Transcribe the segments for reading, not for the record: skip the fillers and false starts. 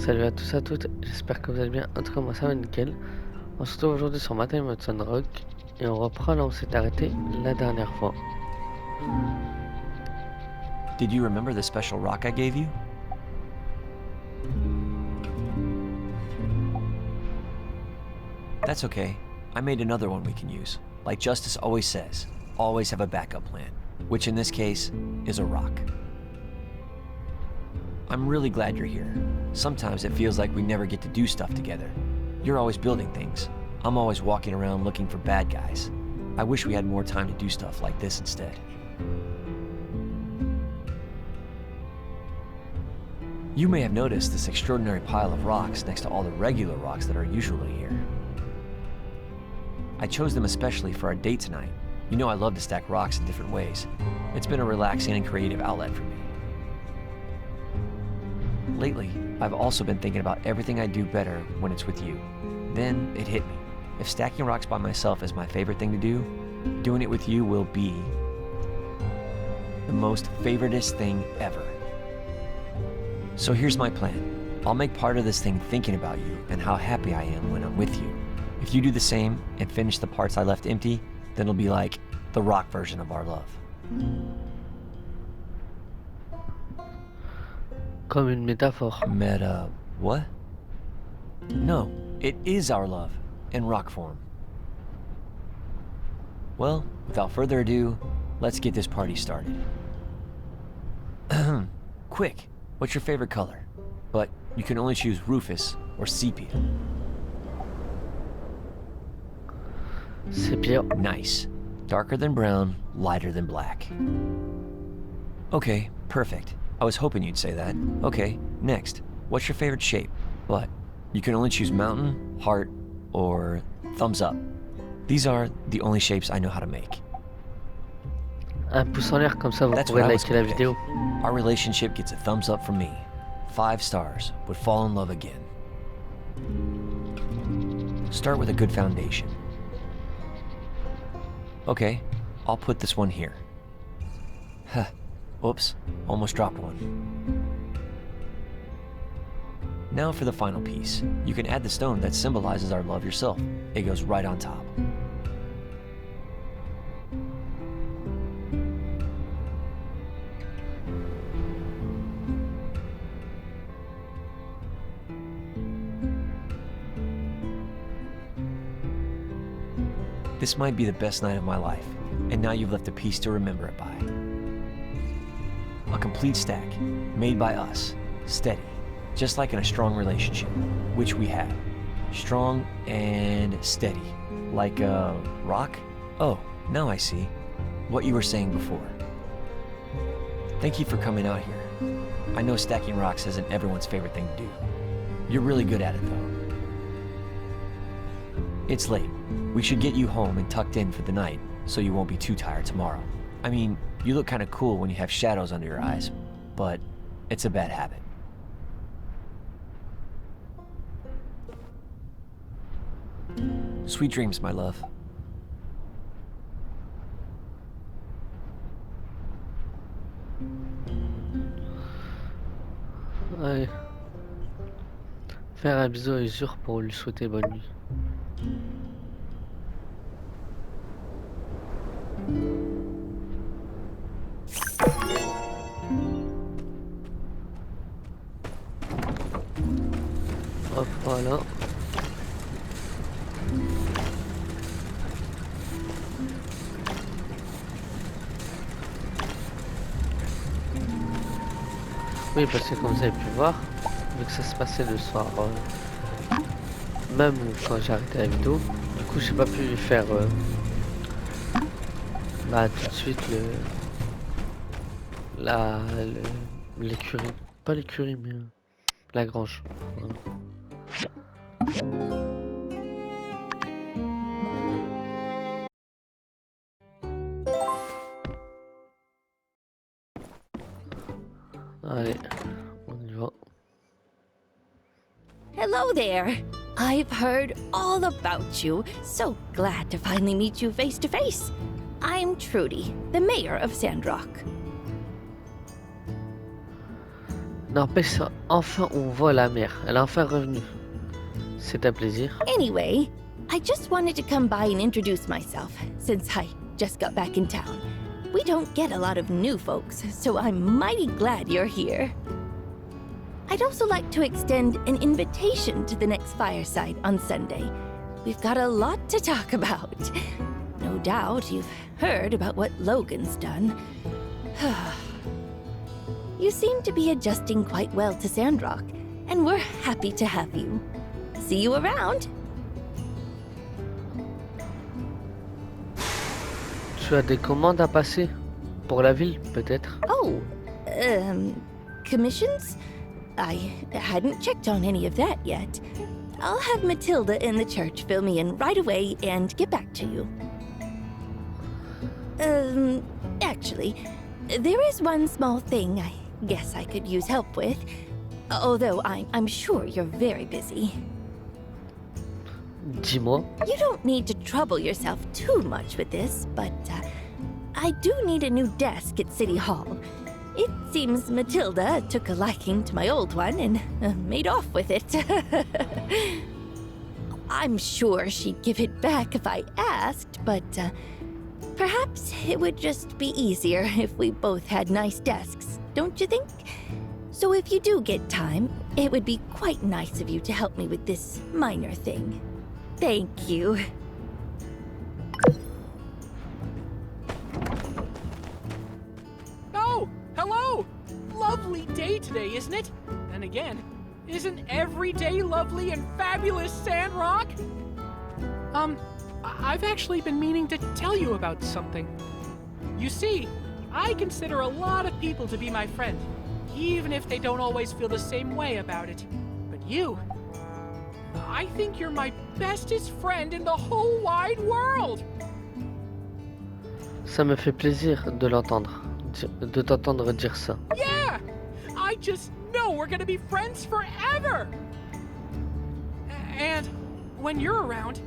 Salut à tous et à toutes, j'espère que vous allez bien. En tout cas, moi ça va nickel. On se retrouve aujourd'hui sur ma time de Sandrock et on reprend là où on s'est arrêté la dernière fois. Did you remember the special rock I gave you? That's okay. I made another one we can use. Like Justice always says, always have a backup plan, which in this case is a rock. I'm really glad you're here. Sometimes it feels like we never get to do stuff together. You're always building things. I'm always walking around looking for bad guys. I wish we had more time to do stuff like this instead. You may have noticed this extraordinary pile of rocks next to all the regular rocks that are usually here. I chose them especially for our date tonight. You know I love to stack rocks in different ways. It's been a relaxing and creative outlet for me. Lately, I've also been thinking about everything I do better when it's with you. Then it hit me. If stacking rocks by myself is my favorite thing to do, doing it with you will be the most favoritist thing ever. So here's my plan. I'll make part of this thing thinking about you and how happy I am when I'm with you. If you do the same and finish the parts I left empty, then it'll be like the rock version of our love. Comme une métaphore. Meta... what? No, it is our love, in rock form. Well, without further ado, let's get this party started. Quick, what's your favorite color? But you can only choose Rufus or Sepia. Sepia. Nice. Darker than brown, lighter than black. Okay, perfect. I was hoping you'd say that. Okay, next. What's your favorite shape? But you can only choose mountain, heart, or thumbs up. These are the only shapes I know how to make. Un pouce en l'air comme ça vous pourrez liker la vidéo. Our relationship gets a thumbs up from me. 5 stars. Would fall in love again. Start with a good foundation. Okay, I'll put this one here. Huh. Oops, almost dropped one. Now for the final piece. You can add the stone that symbolizes our love yourself. It goes right on top. This might be the best night of my life, and now you've left a piece to remember it by. A complete stack, made by us, steady, just like in a strong relationship, which we have. Strong and steady, like a rock? Oh, now I see what you were saying before. Thank you for coming out here. I know stacking rocks isn't everyone's favorite thing to do. You're really good at it though. It's late. We should get you home and tucked in for the night, so you won't be too tired tomorrow. I mean, you look kind of cool when you have shadows under your eyes, but it's a bad habit. Sweet dreams, my love. Ouais. Faire un bisou à Usure pour lui souhaiter bonne nuit. Hop, voilà. Oui, parce que comme vous avez pu voir, vu que ça se passait le soir, même quand j'ai arrêté la vidéo, du coup j'ai pas pu faire bah, tout de suite l'écurie, pas l'écurie mais la grange. Voilà. Allez, on y va. Hello there. I've heard all about you. So glad to finally meet you face to face. I'm Trudy, the mayor of Sandrock. N'empêche, enfin on voit la mère. Elle est enfin revenue. C'est un plaisir. Anyway, I just wanted to come by and introduce myself, since I just got back in town. We don't get a lot of new folks, so I'm mighty glad you're here. I'd also like to extend an invitation to the next fireside on Sunday. We've got a lot to talk about. No doubt you've heard about what Logan's done. You seem to be adjusting quite well to Sandrock, and we're happy to have you. See you around. Tu as des commandes à passer? Pour la ville, peut-être? Oh, commissions? I hadn't checked on any of that yet. I'll have Matilda in the church fill me in right away and get back to you. Actually, there is one small thing I guess I could use help with. Although I'm sure you're very busy. Dis-moi. You don't need to trouble yourself too much with this, but I do need a new desk at City Hall. It seems Matilda took a liking to my old one and made off with it. I'm sure she'd give it back if I asked, but perhaps it would just be easier if we both had nice desks, don't you think? So if you do get time, it would be quite nice of you to help me with this minor thing. Thank you. Oh, hello! Lovely day today, isn't it? Then again, isn't every day lovely and fabulous, Sandrock? I've actually been meaning to tell you about something. You see, I consider a lot of people to be my friend, even if they don't always feel the same way about it. But you, I think you're my bestest friend in the whole wide world. Ça me fait plaisir de l'entendre, de t'entendre dire ça. Yeah! I just know we're gonna be friends forever! And when you're around,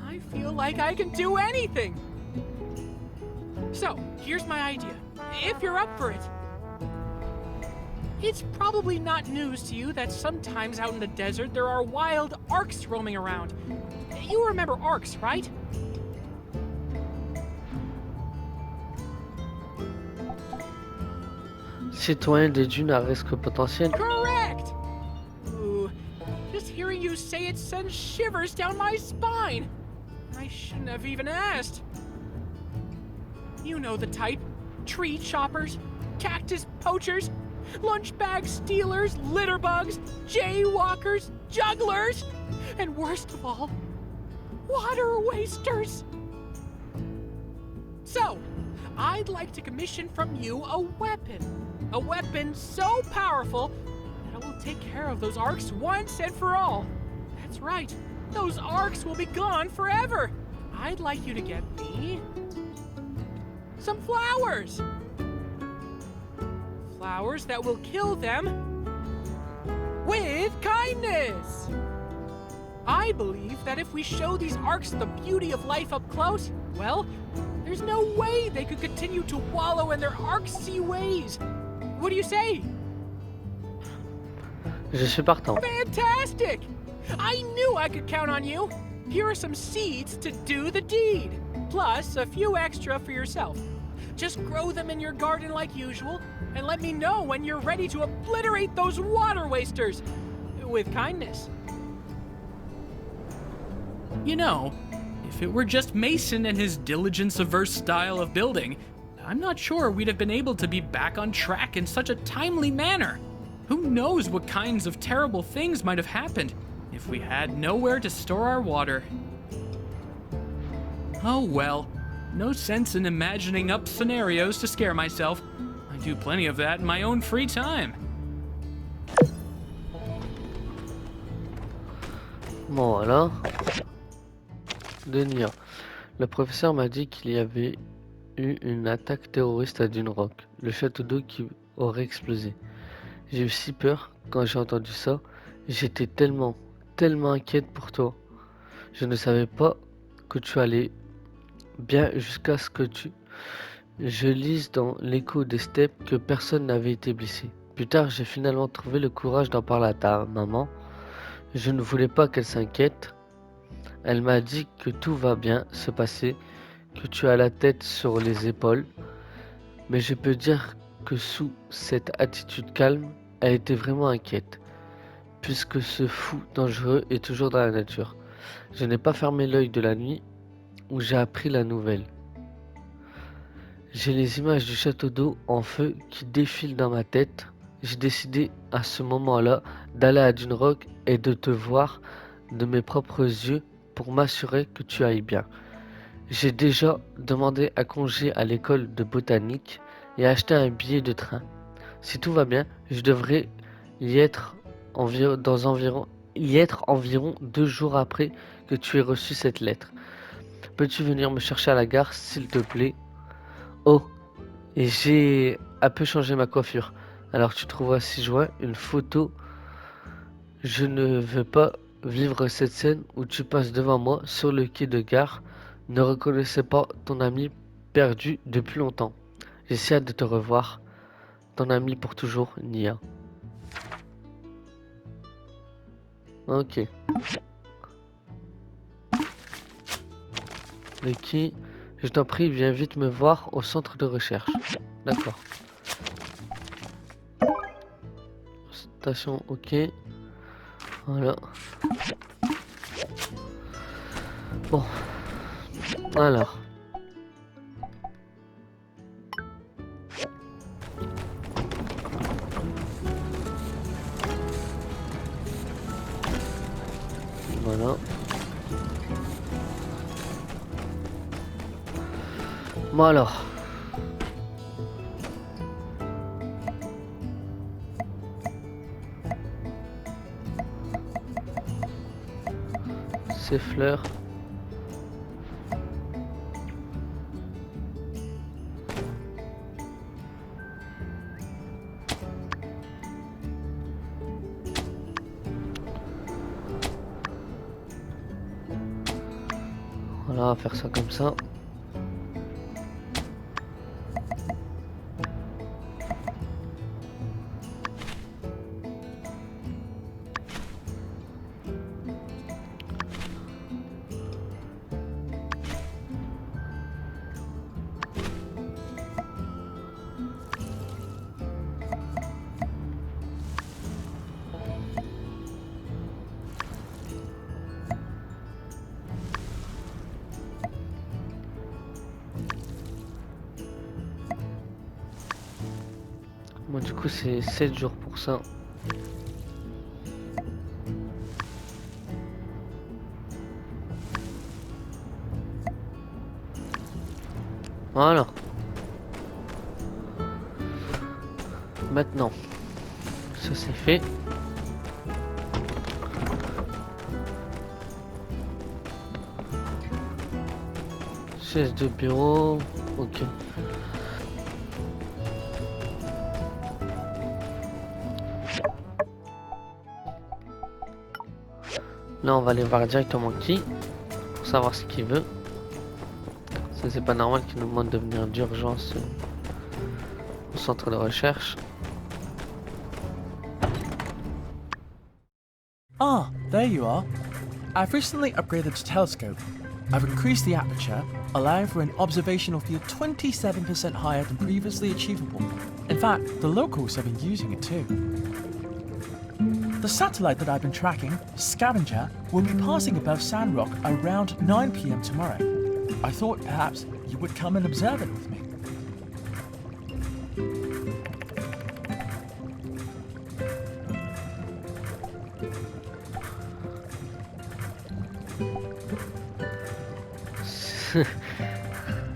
I feel like I can do anything! So, here's my idea. If you're up for it, it's probably not news to you that sometimes out in the desert there are wild arcs roaming around. You remember arcs, right? Citoyen des dunes à risque potentiel. Correct! Ooh, just hearing you say it sends shivers down my spine. I shouldn't have even asked. You know the type. Tree choppers, cactus poachers, lunch bag stealers, litter bugs, jaywalkers, jugglers, and worst of all, water wasters. So, I'd like to commission from you a weapon so powerful that it will take care of those arcs once and for all. That's right, those arcs will be gone forever. I'd like you to get me some flowers. Flowers that will kill them with kindness. I believe that if we show these arcs the beauty of life up close, well, there's no way they could continue to wallow in their arcsy ways. What do you say? Je suis partant. Fantastic! I knew I could count on you. Here are some seeds to do the deed, plus a few extra for yourself. Just grow them in your garden like usual, and let me know when you're ready to obliterate those water wasters with kindness. You know, if it were just Mason and his diligence-averse style of building, I'm not sure we'd have been able to be back on track in such a timely manner. Who knows what kinds of terrible things might have happened if we had nowhere to store our water. Oh well, no sense in imagining up scenarios to scare myself. I do plenty of that in my own free time. Bon, voilà. Denis, le professeur m'a dit qu'il y avait eu une attaque terroriste à Dune Rock, le château d'eau qui aurait explosé. J'ai eu si peur quand j'ai entendu ça. J'étais tellement inquiète pour toi. Je ne savais pas que tu allais bien jusqu'à ce que tu Je lise dans l'écho des steppes que personne n'avait été blessé. Plus tard, j'ai finalement trouvé le courage d'en parler à ta maman. Je ne voulais pas qu'elle s'inquiète. Elle m'a dit que tout va bien se passer, que tu as la tête sur les épaules. Mais je peux dire que sous cette attitude calme, elle était vraiment inquiète, puisque ce fou dangereux est toujours dans la nature. Je n'ai pas fermé l'œil de la nuit où j'ai appris la nouvelle. J'ai les images du château d'eau en feu qui défilent dans ma tête. J'ai décidé à ce moment-là d'aller à Dune Rock et de te voir de mes propres yeux pour m'assurer que tu ailles bien. J'ai déjà demandé un congé à l'école de botanique et acheté un billet de train. Si tout va bien, je devrais y être environ 2 jours après que tu aies reçu cette lettre. Peux-tu venir me chercher à la gare, s'il te plaît? Oh, et j'ai un peu changé ma coiffure. Alors tu trouveras 6 juin une photo. Je ne veux pas vivre cette scène où tu passes devant moi sur le quai de gare. Ne reconnaissais pas ton ami perdu depuis longtemps. J'ai si hâte de te revoir. Ton ami pour toujours, Nia. Ok. Le quai. Je t'en prie, viens vite me voir au centre de recherche. D'accord. Station, ok. Voilà. Bon. Alors. Voilà. Bon alors. Ces fleurs. Voilà, on va faire ça comme ça. Bon, du coup, c'est 7 jours pour ça. Voilà. Maintenant, ça c'est fait. Chaise de bureau, ok. Là, on va aller voir directement qui pour savoir ce qu'il veut. Ça, c'est pas normal qu'il nous demande de venir d'urgence au centre de recherche. Ah, there you are. I've recently upgraded the telescope. I've increased the aperture, allowing for an observational field 27% higher than previously achievable. In fact, the locals have been using it too. The satellite that I've been tracking, Scavenger, will be passing above Sandrock around 9 PM tomorrow. I thought perhaps you would come and observe it with me.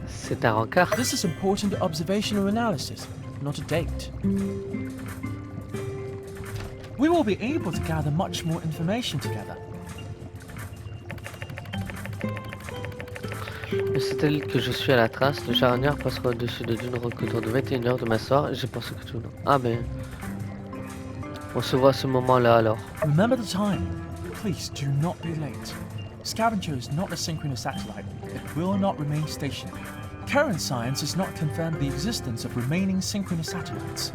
C'est un rencard. This is important observational analysis, not a date. We will be able to gather much more information together. Le satellite que je suis à la trace, le charognard passera au-dessus de Dune Rock autour de 21h demain soir et j'ai pensé que tout... Ah ben... On se voit à ce moment-là alors. Remember the time. Please do not be late. Scavenger is not a synchronous satellite. It will not remain stationary. current science has not confirmed the existence of remaining synchronous satellites.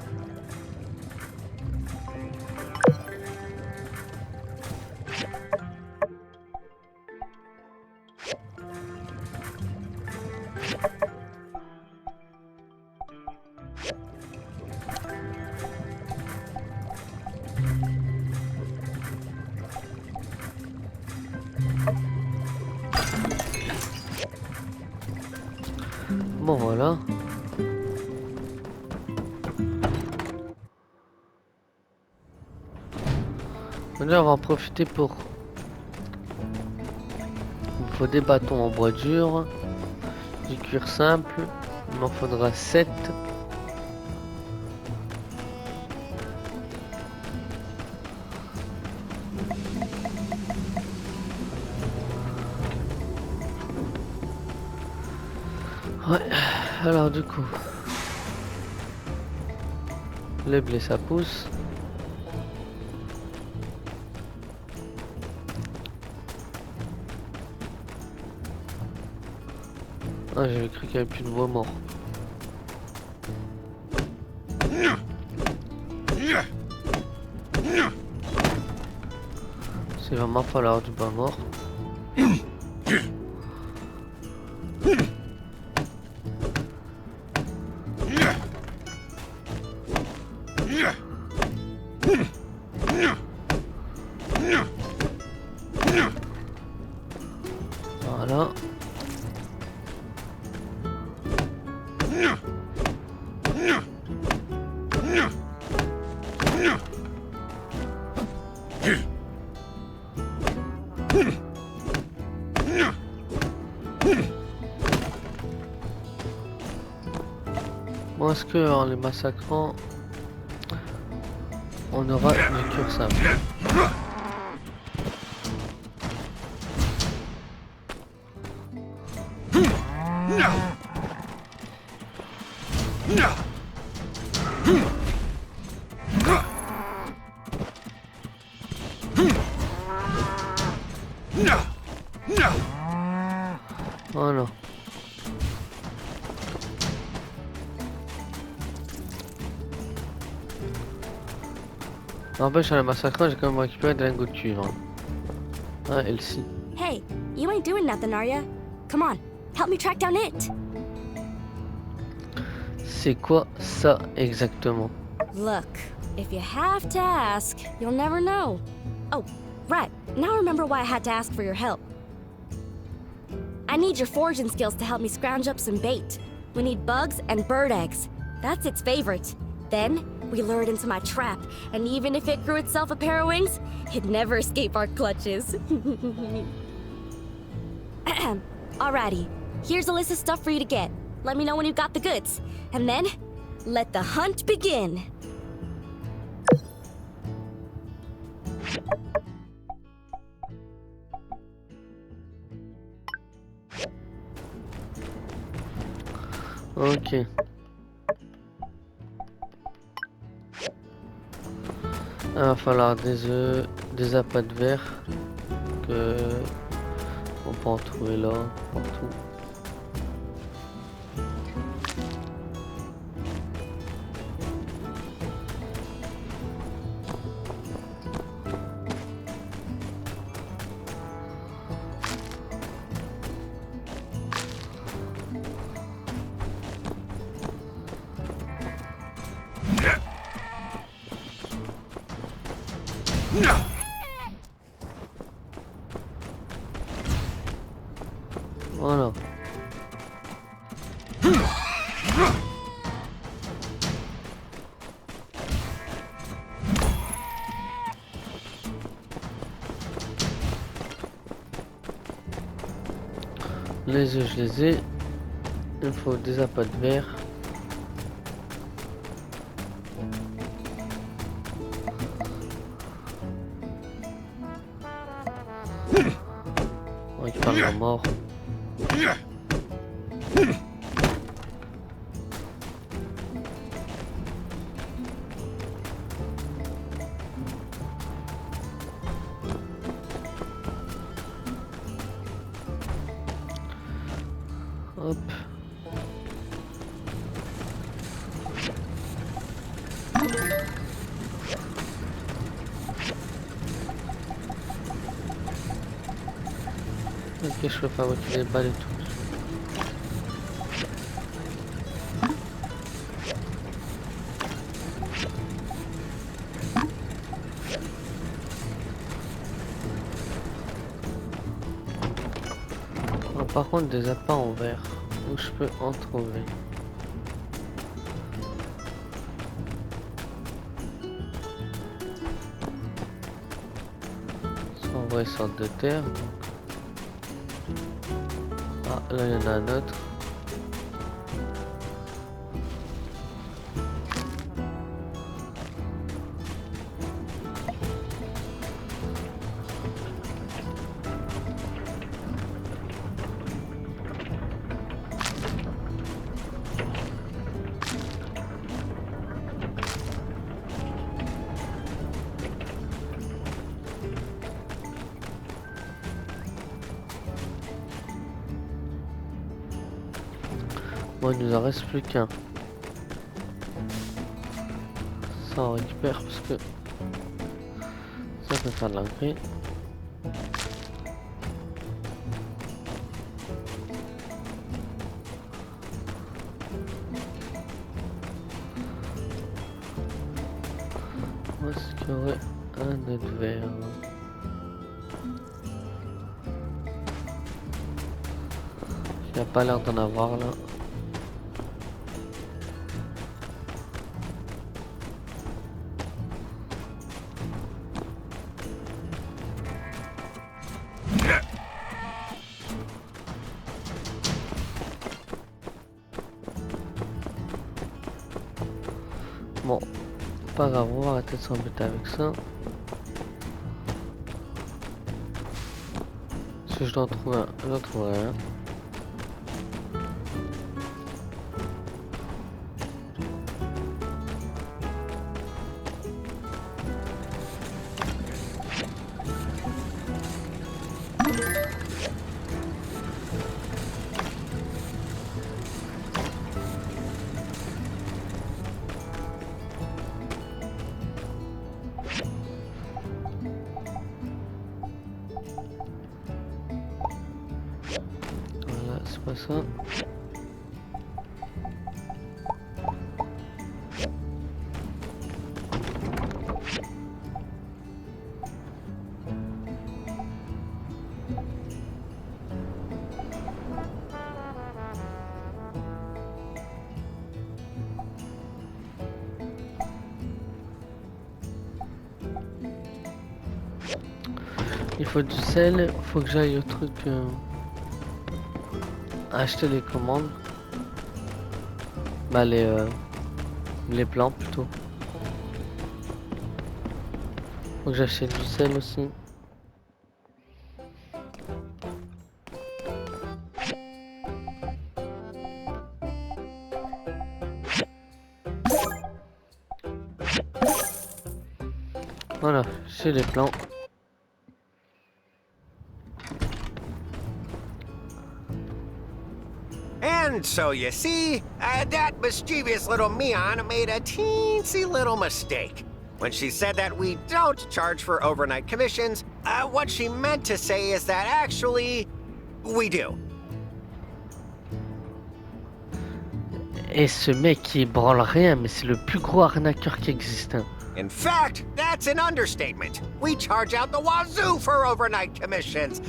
Bon voilà. Maintenant on va en profiter pour... Il me faut des bâtons en bois dur, du cuir simple, il m'en faudra 7. Ouais, alors du coup, les blés ça pousse. Ah, j'avais cru qu'il n'y avait plus de bois mort. C'est vraiment falloir du bois mort. Voilà. Bon, est-ce que en les massacrant, on aura du cuir simple? Voilà. N'empêche, à la massacrant, j'ai quand même récupéré des lingots de cuivre. Ah, elle-ci. Hey, you ain't doing nothing, are ya? Come on, help me track down it. C'est quoi ça exactement? Look, if you have to ask, you'll never know. Oh, right, now I remember why I had to ask for your help. I need your foraging skills to help me scrounge up some bait. We need bugs and bird eggs. That's its favorite. Then, we lure it into my trap, and even if it grew itself a pair of wings, it'd never escape our clutches. Alrighty, here's a list of stuff for you to get. Let me know when you've got the goods. And then, let the hunt begin. Ok. Il va falloir des œufs, des appâts de verre que on peut en trouver là, partout. Voilà. Les œufs, je les ai. Il me faut des appâts de verre. On récupère la mort. Hop. Ok, je peux fabriquer des balles et tout. Ah, par contre, des appâts en verre, où je peux en trouver. En vrai, sorte de terre. Ah, là il y en a un autre. Bon, il nous en reste plus qu'un. Ça on récupère parce que ça peut faire de l'engrais. Où est-ce qu'il y aurait un autre verre? Il n'y a pas l'air d'en avoir là. Bon, pas grave, on va arrêter de s'embêter avec ça. Si je dois en trouver un, j'en trouverai un. Voilà, c'est pas ça. Il faut du sel, faut que j'aille au truc acheter les commandes. Bah les plans plutôt. Faut que j'achète du sel aussi. Voilà, j'ai les plans. And so you see, that mischievous little Mion made a teensy little mistake. When she said that we don't charge for overnight commissions, what she meant to say is that actually, we do. Et ce mec il branle rien, mais c'est le plus gros arnaqueur qui existe. Hein. In fact, that's an understatement. We charge out the wazoo for overnight commissions.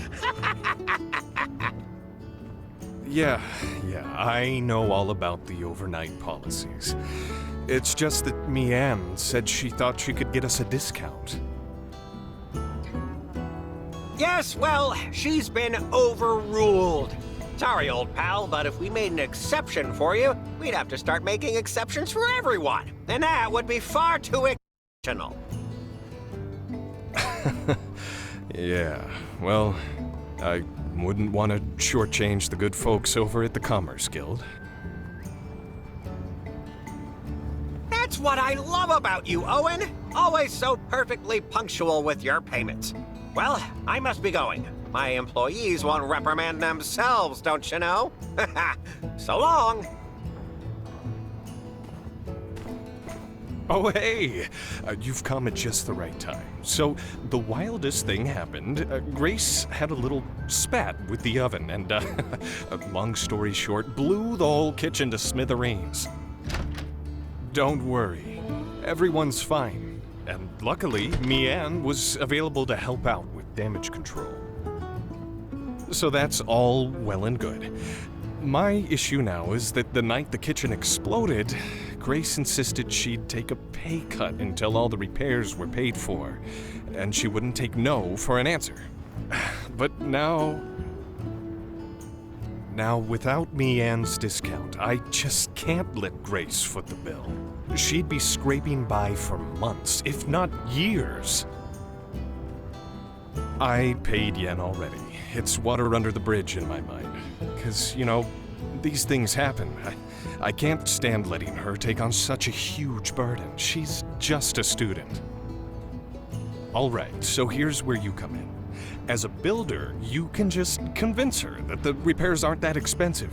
Yeah, I know all about the overnight policies. It's just that Mianne said she thought she could get us a discount. Yes, well, she's been overruled. Sorry, old pal, but if we made an exception for you, we'd have to start making exceptions for everyone. And that would be far too exceptional. Yeah, well, I wouldn't want to shortchange the good folks over at the Commerce Guild. That's what I love about you, Owen. Always so perfectly punctual with your payments. Well, I must be going. My employees won't reprimand themselves, don't you know? So long. Oh, hey! You've come at just the right time. So, the wildest thing happened. Grace had a little spat with the oven and, long story short, blew the whole kitchen to smithereens. Don't worry. Everyone's fine. And luckily, Mian was available to help out with damage control. So that's all well and good. My issue now is that the night the kitchen exploded, Grace insisted she'd take a pay cut until all the repairs were paid for, and she wouldn't take no for an answer. But now, without Mian's discount, I just can't let Grace foot the bill. She'd be scraping by for months, if not years. I paid Yen already. It's water under the bridge in my mind. Because, you know, these things happen. I can't stand letting her take on such a huge burden. She's just a student. All right, so here's where you come in. As a builder, you can just convince her that the repairs aren't that expensive.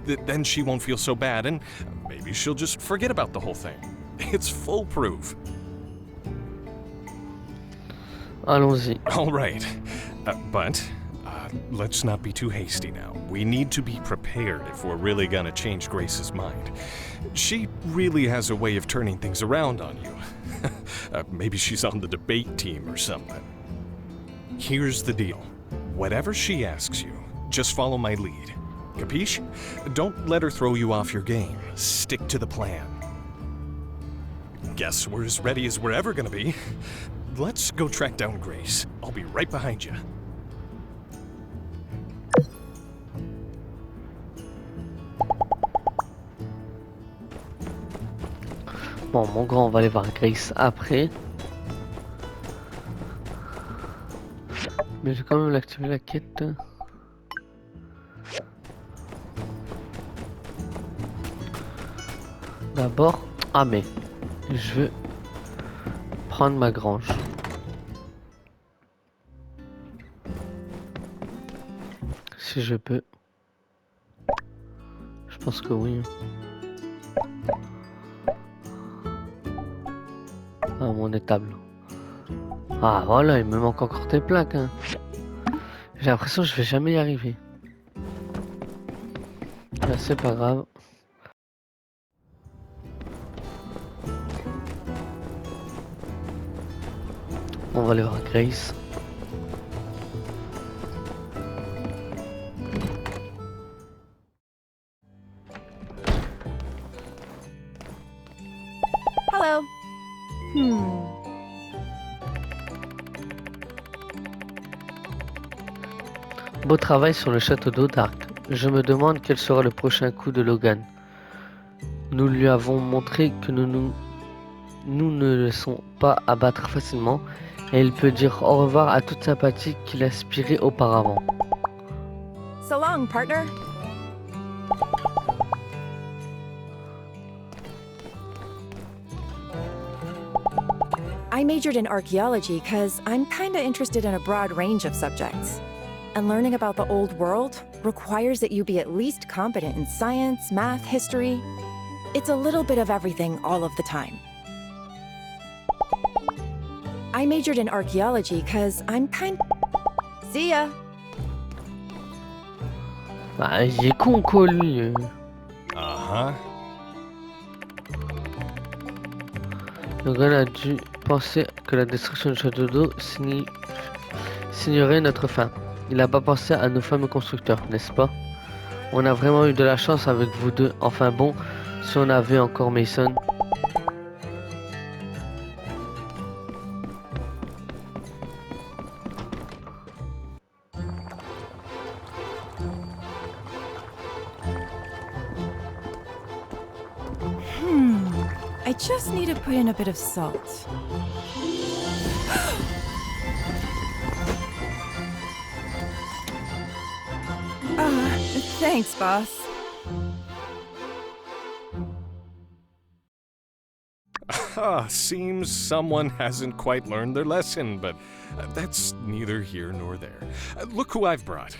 Then she won't feel so bad, and maybe she'll just forget about the whole thing. It's foolproof. Allons-y. All right, but let's not be too hasty now. We need to be prepared if we're really gonna change Grace's mind. She really has a way of turning things around on you. Maybe she's on the debate team or something. Here's the deal. Whatever she asks you, just follow my lead. Capiche? Don't let her throw you off your game. Stick to the plan. Guess we're as ready as we're ever gonna be. Let's go track down Grace. I'll be right behind you. Bon, mon grand, on va aller voir Grace après. Mais je vais quand même l'activer la quête. D'abord, mais je veux prendre ma grange. Si je peux. Je pense que oui. Ah, mon étable. Ah voilà, il me manque encore des plaques. Hein. J'ai l'impression que je vais jamais y arriver. Là, c'est pas grave. On va aller voir Grace. Hello. Beau travail sur le château d'eau d'Arc. Je me demande quel sera le prochain coup de Logan. Nous lui avons montré que nous ne laissons pas abattre facilement et il peut dire au revoir à toute sympathie qu'il aspirait auparavant. So long, partner. I majored in archaeology because I'm kinda interested in a broad range of subjects. And learning about the old world requires that you be at least competent in science, math, history. It's a little bit of everything all of the time. I majored in archaeology because I'm See ya! Bah, il est con quoi lui. Logan a dû penser que la destruction du château d'eau signerait notre fin. Il n'a pas pensé à nos fameux constructeurs, n'est-ce pas? On a vraiment eu de la chance avec vous deux. Enfin bon, si on avait encore Mason. I just need to put in a bit of salt. Thanks, boss. Seems someone hasn't quite learned their lesson, but that's neither here nor there. Look who I've brought.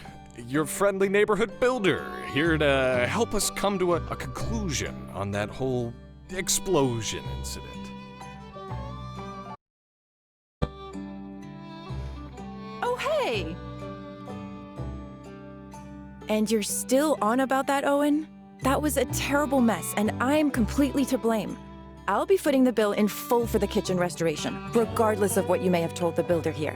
Your friendly neighborhood builder, here to help us come to a conclusion on that whole explosion incident. Hey! And you're still on about that, Owen? That was a terrible mess, and I'm completely to blame. I'll be footing the bill in full for the kitchen restoration, regardless of what you may have told the builder here.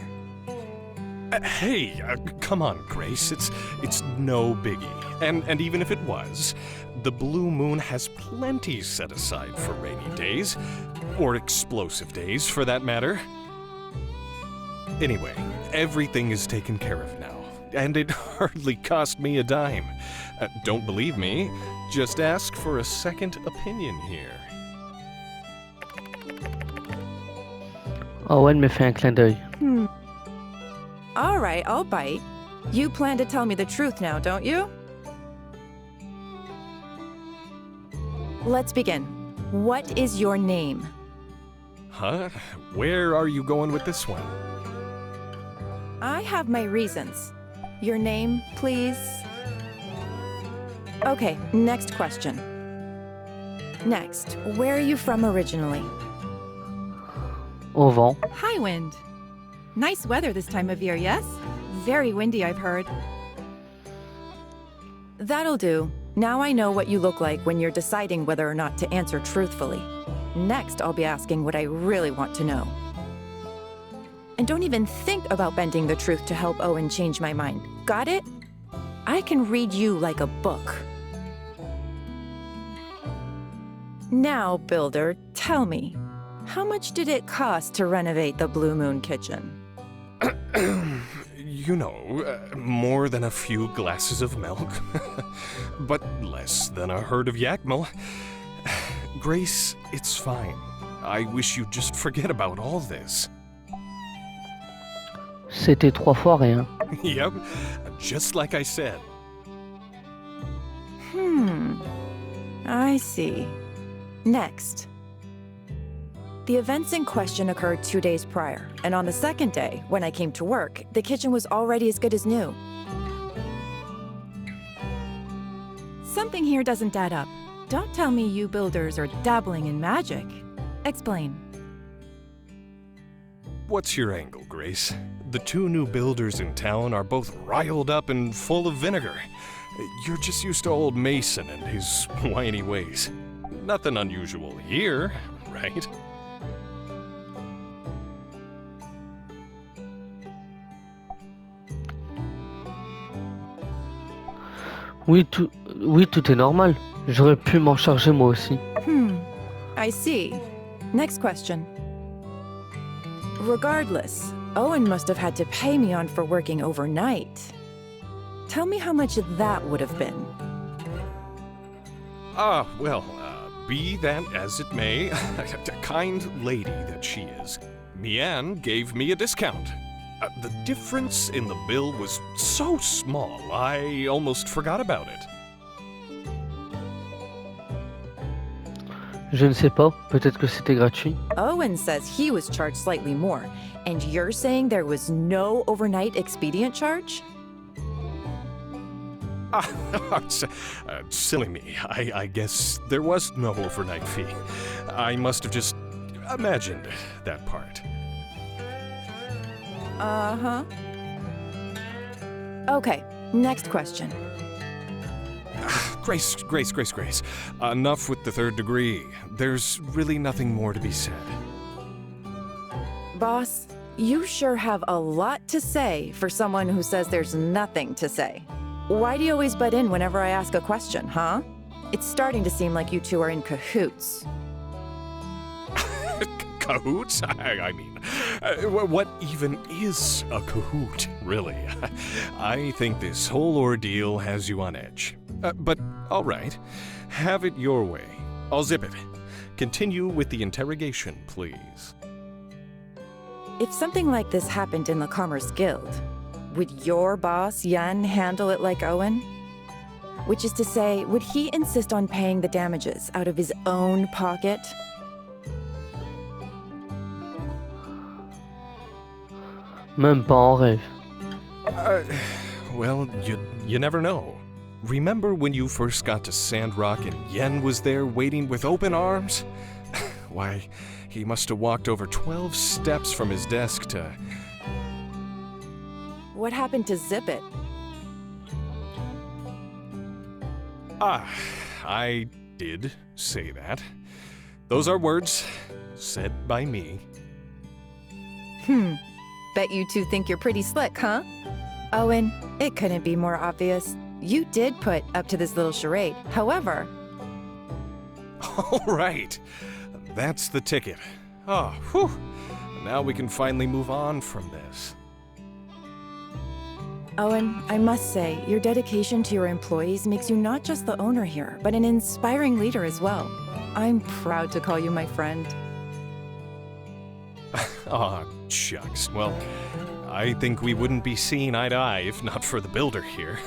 Hey, come on, Grace. It's no biggie. And even if it was, the Blue Moon has plenty set aside for rainy days, or explosive days, for that matter. Anyway, everything is taken care of now, and it hardly cost me a dime. Don't believe me? Just ask for a second opinion here. Owen me fait un clin d'œil. All right, I'll bite. You plan to tell me the truth now, don't you? Let's begin. What is your name? Huh? Where are you going with this one? I have my reasons. Your name, please? Okay, next question. Next, where are you from originally? Au vent. Highwind. Nice weather this time of year, yes? Very windy, I've heard. That'll do. Now I know what you look like when you're deciding whether or not to answer truthfully. Next, I'll be asking what I really want to know. And don't even think about bending the truth to help Owen change my mind. Got it? I can read you like a book. Now, Builder, tell me, how much did it cost to renovate the Blue Moon kitchen? You know, more than a few glasses of milk, but less than a herd of yakmel. Grace, it's fine. I wish you'd just forget about all this. C'était 3 fois rien. Yep, just like I said. I see. Next. The events in question occurred 2 days prior, and on the second day, when I came to work, the kitchen was already as good as new. Something here doesn't add up. Don't tell me you builders are dabbling in magic. Explain. What's your angle, Grace? The 2 new builders in town are both riled up and full of vinegar. You're just used to old Mason and his whiny ways. Nothing unusual here, right? Oui, tout est normal. J'aurais pu m'en charger moi aussi. I see. Next question. Regardless, Owen must have had to pay me on for working overnight. Tell me how much that would have been. Well, be that as it may, a kind lady that she is, Mian gave me a discount. The difference in the bill was so small, I almost forgot about it. Je ne sais pas, peut-être que c'était gratuit. Owen says he was charged slightly more, and you're saying there was no overnight expedient charge? Silly me. I guess there was no overnight fee. I must have just imagined that part. Uh-huh. Okay, next question. Grace. Enough with the 3rd degree. There's really nothing more to be said. Boss, you sure have a lot to say for someone who says there's nothing to say. Why do you always butt in whenever I ask a question, huh? It's starting to seem like you two are in cahoots. Cahoots? I mean, what even is a cahoot, really? I think this whole ordeal has you on edge. But, all right. Have it your way. I'll zip it. Continue with the interrogation, please. If something like this happened in the Commerce Guild, would your boss, Yen, handle it like Owen? Which is to say, would he insist on paying the damages out of his own pocket? Même pas en rêve. Well, you never know. Remember when you first got to Sandrock and Yen was there waiting with open arms? Why, he must have walked over 12 steps from his desk to... what happened to zip it? I did say that. Those are words said by me. Bet you two think you're pretty slick, huh? Owen, it couldn't be more obvious. You did put up to this little charade. However... All right. That's the ticket. Oh, whew. Now we can finally move on from this. Owen, I must say, your dedication to your employees makes you not just the owner here, but an inspiring leader as well. I'm proud to call you my friend. Aw, shucks. Well, I think we wouldn't be seeing eye to eye if not for the builder here.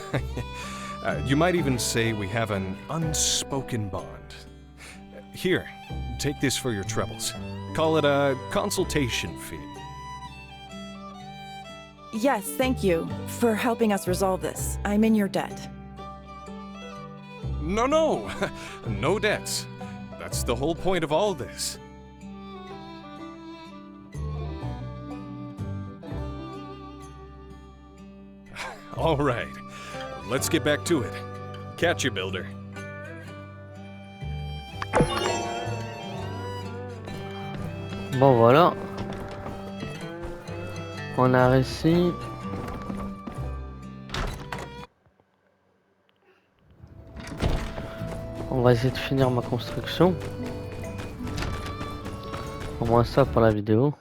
You might even say we have an unspoken bond. Here, take this for your troubles. Call it a consultation fee. Yes, thank you for helping us resolve this. I'm in your debt. No, no debts. That's the whole point of all this. All right, let's get back to it. Catch you, builder. Bon voilà. On a réussi. On va essayer de finir ma construction. Au moins ça pour la vidéo.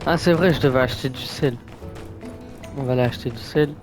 Ah c'est vrai, je devais acheter du sel. On va aller acheter du sel.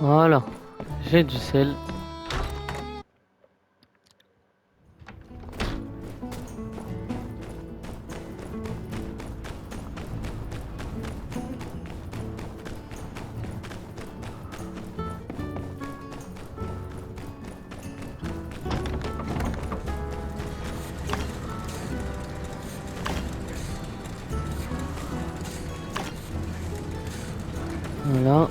Voilà, j'ai du sel. Voilà.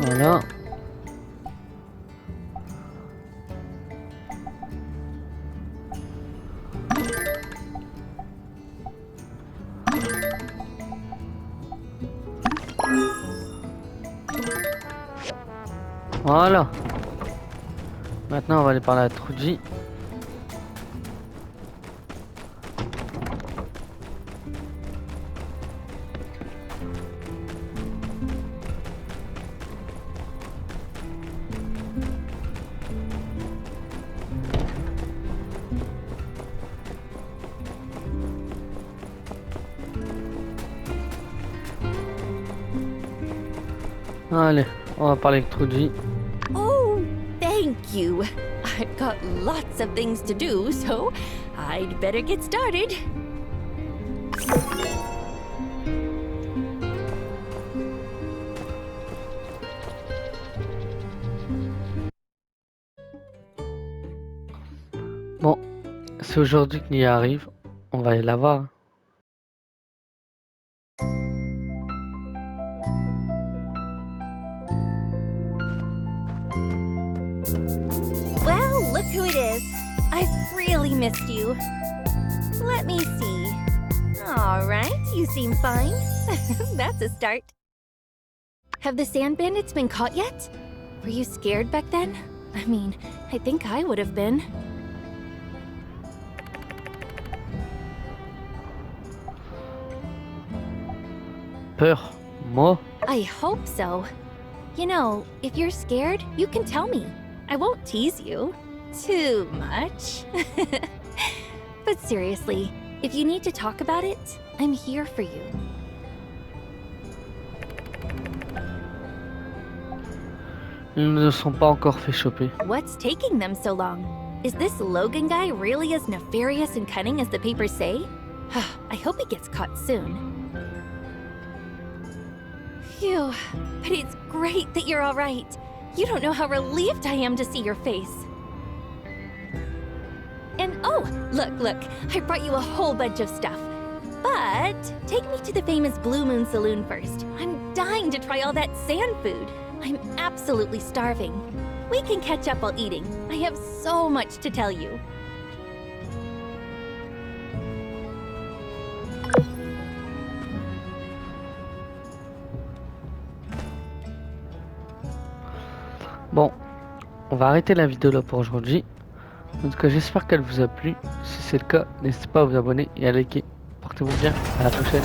Voilà. Voilà. Maintenant on va aller parler à Trudy. Allez, on va parler avec Trudy. Oh, thank you. I've got lots of things to do, so I'd better get started. Bon, c'est aujourd'hui qu'il y arrive. On va aller la voir. Well, look who it is. I've really missed you. Let me see. All right, you seem fine. That's a start. Have the sand bandits been caught yet? Were you scared back then? I mean, I think I would have been. Peur? Moi? I hope so. You know, if you're scared, you can tell me. I won't tease you. Too much. But seriously, if you need to talk about it, I'm here for you. Ils ne sont pas encore fait choper. What's taking them so long? Is this Logan guy really as nefarious and cunning as the papers say? I hope he gets caught soon. Phew, but it's great that you're all right. You don't know how relieved I am to see your face. And oh, look, I brought you a whole bunch of stuff. But take me to the famous Blue Moon Saloon first. I'm dying to try all that sand food. I'm absolutely starving. We can catch up while eating. I have so much to tell you. Bon, on va arrêter la vidéo là pour aujourd'hui. En tout cas, j'espère qu'elle vous a plu. Si c'est le cas, n'hésitez pas à vous abonner et à liker. Portez-vous bien, à la prochaine.